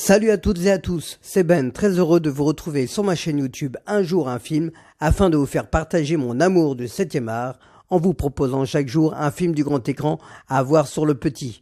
Salut à toutes et à tous, c'est Ben, très heureux de vous retrouver sur ma chaîne YouTube Un jour un film, afin de vous faire partager mon amour du 7e art, en vous proposant chaque jour un film du grand écran à voir sur le petit.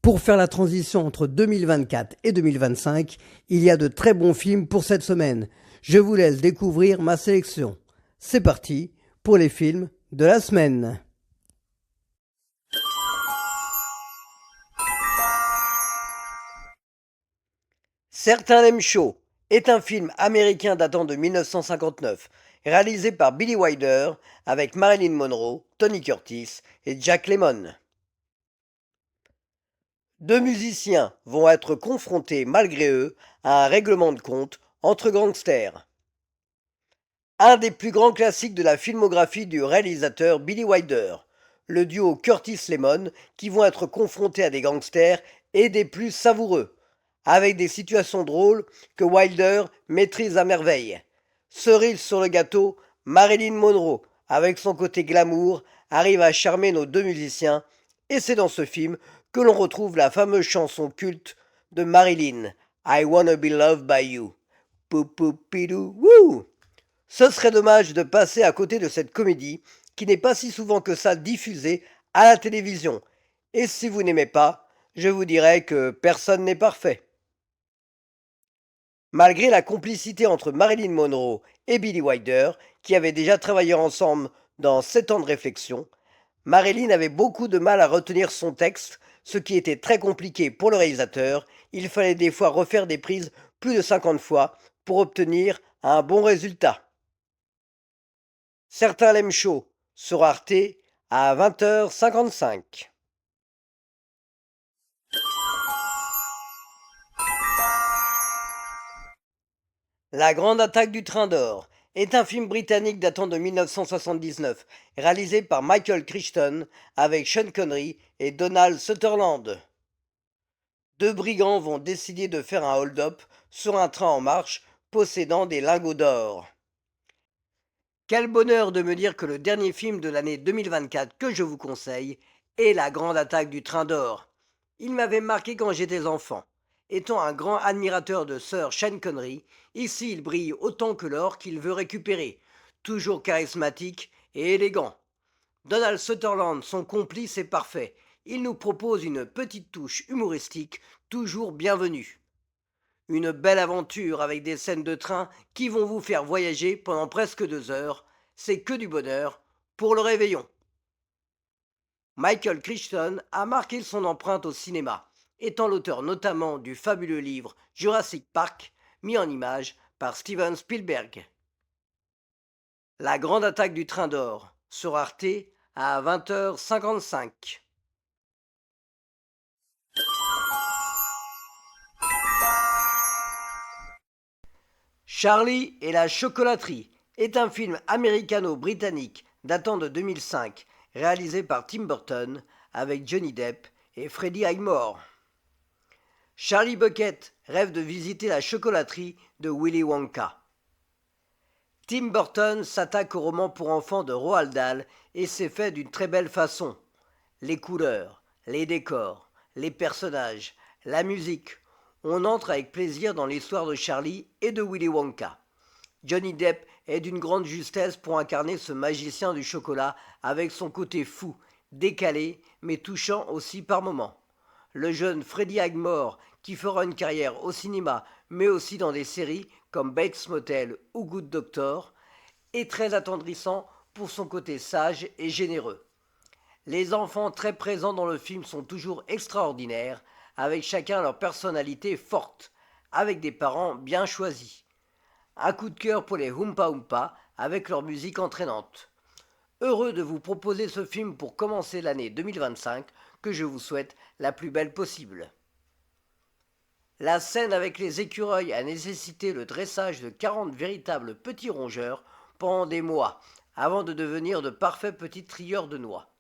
Pour faire la transition entre 2024 et 2025, il y a de très bons films pour cette semaine. Je vous laisse découvrir ma sélection. C'est parti pour les films de la semaine. Certains l'aiment chaud est un film américain datant de 1959, réalisé par Billy Wilder avec Marilyn Monroe, Tony Curtis et Jack Lemmon. Deux musiciens vont être confrontés malgré eux à un règlement de compte entre gangsters. Un des plus grands classiques de la filmographie du réalisateur Billy Wilder, le duo Curtis-Lemmon qui vont être confrontés à des gangsters et des plus savoureux, avec des situations drôles que Wilder maîtrise à merveille. Cerise sur le gâteau, Marilyn Monroe, avec son côté glamour, arrive à charmer nos deux musiciens, et c'est dans ce film que l'on retrouve la fameuse chanson culte de Marilyn, I Wanna Be Loved by You. Pou pou pidou, wouh! Ce serait dommage de passer à côté de cette comédie qui n'est pas si souvent que ça diffusée à la télévision. Et si vous n'aimez pas, je vous dirais que personne n'est parfait. Malgré la complicité entre Marilyn Monroe et Billy Wilder, qui avaient déjà travaillé ensemble dans 7 ans de réflexion, Marilyn avait beaucoup de mal à retenir son texte, ce qui était très compliqué pour le réalisateur. Il fallait des fois refaire des prises plus de 50 fois pour obtenir un bon résultat. Certains l'aiment chaud, sur Arte à 20h55. La grande attaque du train d'or est un film britannique datant de 1979, réalisé par Michael Crichton avec Sean Connery et Donald Sutherland. Deux brigands vont décider de faire un hold-up sur un train en marche possédant des lingots d'or. Quel bonheur de me dire que le dernier film de l'année 2024 que je vous conseille est La grande attaque du train d'or. Il m'avait marqué quand j'étais enfant. Étant un grand admirateur de Sir Sean Connery, ici il brille autant que l'or qu'il veut récupérer, toujours charismatique et élégant. Donald Sutherland, son complice, est parfait. Il nous propose une petite touche humoristique, toujours bienvenue. Une belle aventure avec des scènes de train qui vont vous faire voyager pendant presque 2 heures. C'est que du bonheur pour le réveillon. Michael Crichton a marqué son empreinte au cinéma, étant l'auteur notamment du fabuleux livre Jurassic Park, mis en images par Steven Spielberg. La grande attaque du train d'or sur Arte à 20h55. Charlie et la chocolaterie est un film américano-britannique datant de 2005, réalisé par Tim Burton avec Johnny Depp et Freddie Highmore. Charlie Bucket rêve de visiter la chocolaterie de Willy Wonka. Tim Burton s'attaque au roman pour enfants de Roald Dahl et c'est fait d'une très belle façon. Les couleurs, les décors, les personnages, la musique. On entre avec plaisir dans l'histoire de Charlie et de Willy Wonka. Johnny Depp est d'une grande justesse pour incarner ce magicien du chocolat avec son côté fou, décalé, mais touchant aussi par moments. Le jeune Freddie Highmore, qui fera une carrière au cinéma, mais aussi dans des séries comme Bates Motel ou Good Doctor, est très attendrissant pour son côté sage et généreux. Les enfants très présents dans le film sont toujours extraordinaires, avec chacun leur personnalité forte, avec des parents bien choisis. Un coup de cœur pour les Oompa Oompa avec leur musique entraînante. Heureux de vous proposer ce film pour commencer l'année 2025, que je vous souhaite la plus belle possible. La scène avec les écureuils a nécessité le dressage de 40 véritables petits rongeurs pendant des mois, avant de devenir de parfaits petits trieurs de noix.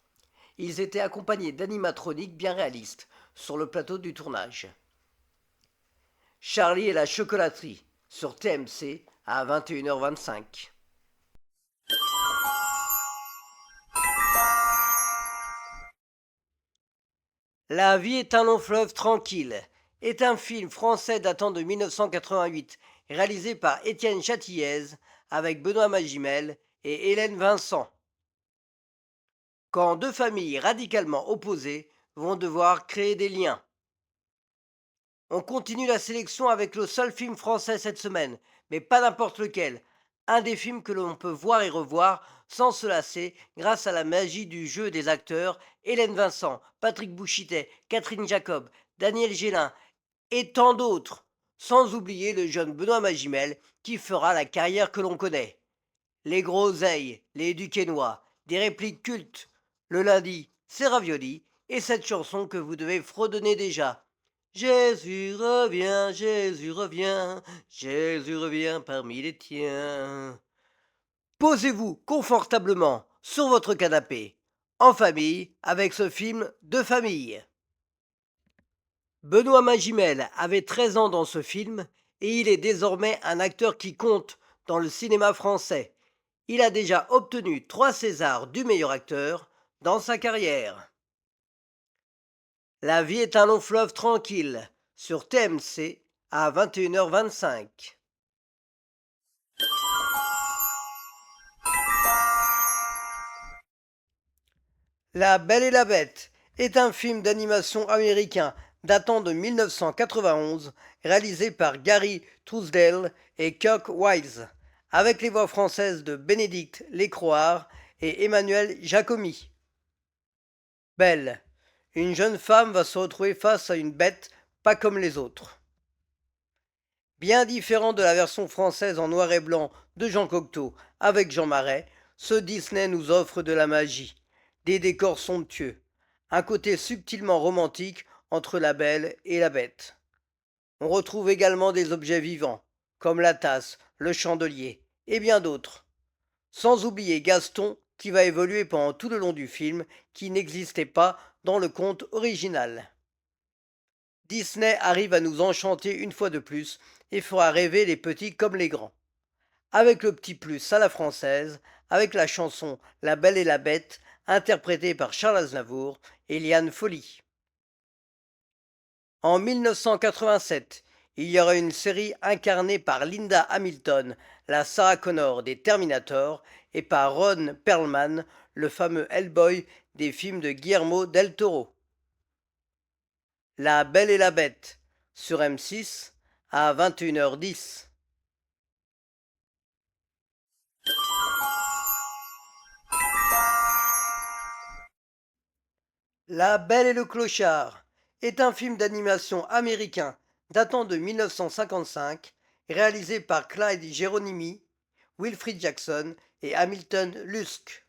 Ils étaient accompagnés d'animatroniques bien réalistes sur le plateau du tournage. Charlie et la chocolaterie sur TMC à 21h25. La vie est un long fleuve tranquille est un film français datant de 1988, réalisé par Étienne Châtillaise avec Benoît Magimel et Hélène Vincent. Quand deux familles radicalement opposées vont devoir créer des liens. On continue la sélection avec le seul film français cette semaine, mais pas n'importe lequel. Un des films que l'on peut voir et revoir sans se lasser grâce à la magie du jeu des acteurs Hélène Vincent, Patrick Bouchitet, Catherine Jacob, Daniel Gélin et tant d'autres. Sans oublier le jeune Benoît Magimel qui fera la carrière que l'on connaît. Les groseilles, les Duquesnois, des répliques cultes. Le lundi, c'est ravioli et cette chanson que vous devez fredonner déjà. Jésus revient, Jésus revient, Jésus revient parmi les tiens. Posez-vous confortablement sur votre canapé, en famille, avec ce film de famille. Benoît Magimel avait 13 ans dans ce film et il est désormais un acteur qui compte dans le cinéma français. Il a déjà obtenu 3 Césars du meilleur acteur dans sa carrière. La vie est un long fleuve tranquille sur TMC à 21h25. La Belle et la Bête est un film d'animation américain datant de 1991 réalisé par Gary Trousdale et Kirk Wise avec les voix françaises de Bénédicte Lécroard et Emmanuel Jacomy. Belle. Une jeune femme va se retrouver face à une bête pas comme les autres. Bien différent de la version française en noir et blanc de Jean Cocteau avec Jean Marais, ce Disney nous offre de la magie, des décors somptueux, un côté subtilement romantique entre la belle et la bête. On retrouve également des objets vivants, comme la tasse, le chandelier et bien d'autres. Sans oublier Gaston qui va évoluer pendant tout le long du film, qui n'existait pas dans le conte original. Disney arrive à nous enchanter une fois de plus et fera rêver les petits comme les grands. Avec le petit plus à la française, avec la chanson La Belle et la Bête, interprétée par Charles Aznavour et Liane Folly. En 1987, il y aura une série incarnée par Linda Hamilton, la Sarah Connor des Terminator, et par Ron Perlman, le fameux Hellboy des films de Guillermo del Toro. La Belle et la Bête, sur M6, à 21h10. La Belle et le Clochard est un film d'animation américain datant de 1955, réalisé par Clyde Geronimi, Wilfrid Jackson et Hamilton Luske.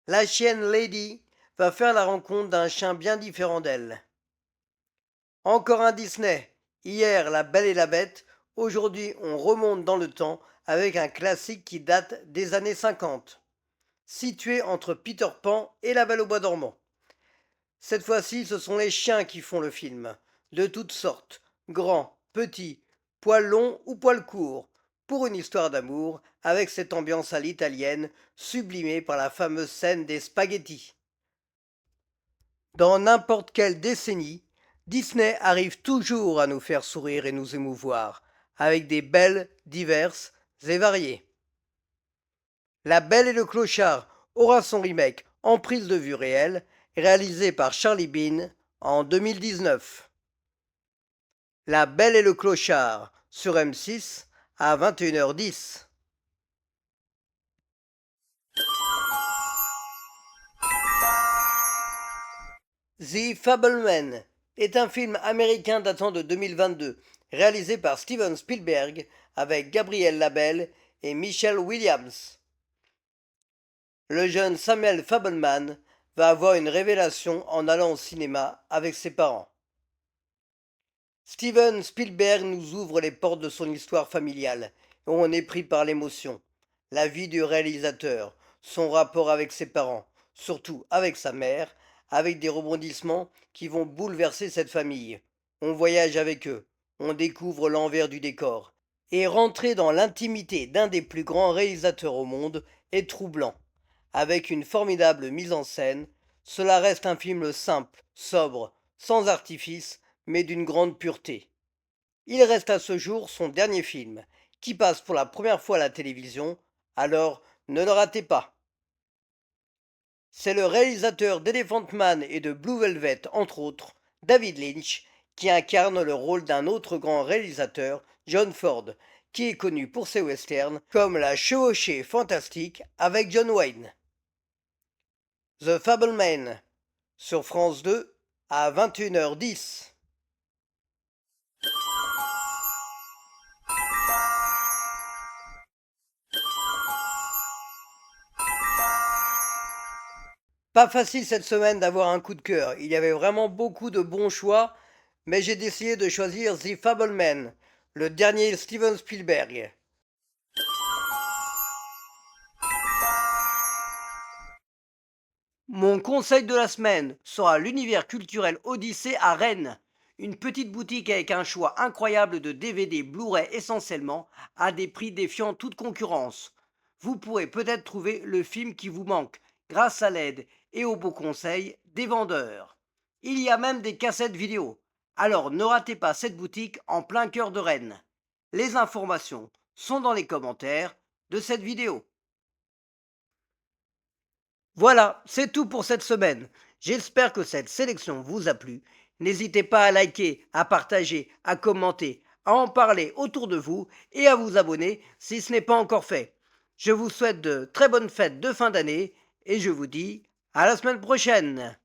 La chienne Lady va faire la rencontre d'un chien bien différent d'elle. Encore un Disney. Hier, La Belle et la Bête. Aujourd'hui, on remonte dans le temps avec un classique qui date des années 50, situé entre Peter Pan et La Belle au bois dormant. Cette fois-ci, ce sont les chiens qui font le film, de toutes sortes, grands, petits, poils longs ou poils courts, pour une histoire d'amour avec cette ambiance à l'italienne sublimée par la fameuse scène des spaghettis. Dans n'importe quelle décennie, Disney arrive toujours à nous faire sourire et nous émouvoir, avec des belles, diverses et variées. La Belle et le Clochard aura son remake en prise de vue réelle, réalisé par Charlie Bean en 2019. La Belle et le Clochard sur M6 à 21h10. The Fabelman est un film américain datant de 2022, réalisé par Steven Spielberg avec Gabriel Labelle et Michelle Williams. Le jeune Samuel Fabelman va avoir une révélation en allant au cinéma avec ses parents. Steven Spielberg nous ouvre les portes de son histoire familiale et on est pris par l'émotion. La vie du réalisateur, son rapport avec ses parents, surtout avec sa mère, avec des rebondissements qui vont bouleverser cette famille. On voyage avec eux, on découvre l'envers du décor. Et rentrer dans l'intimité d'un des plus grands réalisateurs au monde est troublant. Avec une formidable mise en scène, cela reste un film simple, sobre, sans artifice, mais d'une grande pureté. Il reste à ce jour son dernier film, qui passe pour la première fois à la télévision, alors ne le ratez pas. C'est le réalisateur d'Elephant Man et de Blue Velvet, entre autres, David Lynch, qui incarne le rôle d'un autre grand réalisateur, John Ford, qui est connu pour ses westerns comme La Chevauchée Fantastique avec John Wayne. The Fableman, sur France 2 à 21h10. Pas facile cette semaine d'avoir un coup de cœur, il y avait vraiment beaucoup de bons choix, mais j'ai décidé de choisir The Fableman, le dernier Steven Spielberg. Mon conseil de la semaine sera l'univers culturel Odyssée à Rennes. Une petite boutique avec un choix incroyable de DVD Blu-ray essentiellement, à des prix défiant toute concurrence. Vous pourrez peut-être trouver le film qui vous manque, grâce à l'aide et aux beaux conseils des vendeurs. Il y a même des cassettes vidéo. Alors ne ratez pas cette boutique en plein cœur de Rennes. Les informations sont dans les commentaires de cette vidéo. Voilà, c'est tout pour cette semaine. J'espère que cette sélection vous a plu. N'hésitez pas à liker, à partager, à commenter, à en parler autour de vous et à vous abonner si ce n'est pas encore fait. Je vous souhaite de très bonnes fêtes de fin d'année et je vous dis à la semaine prochaine.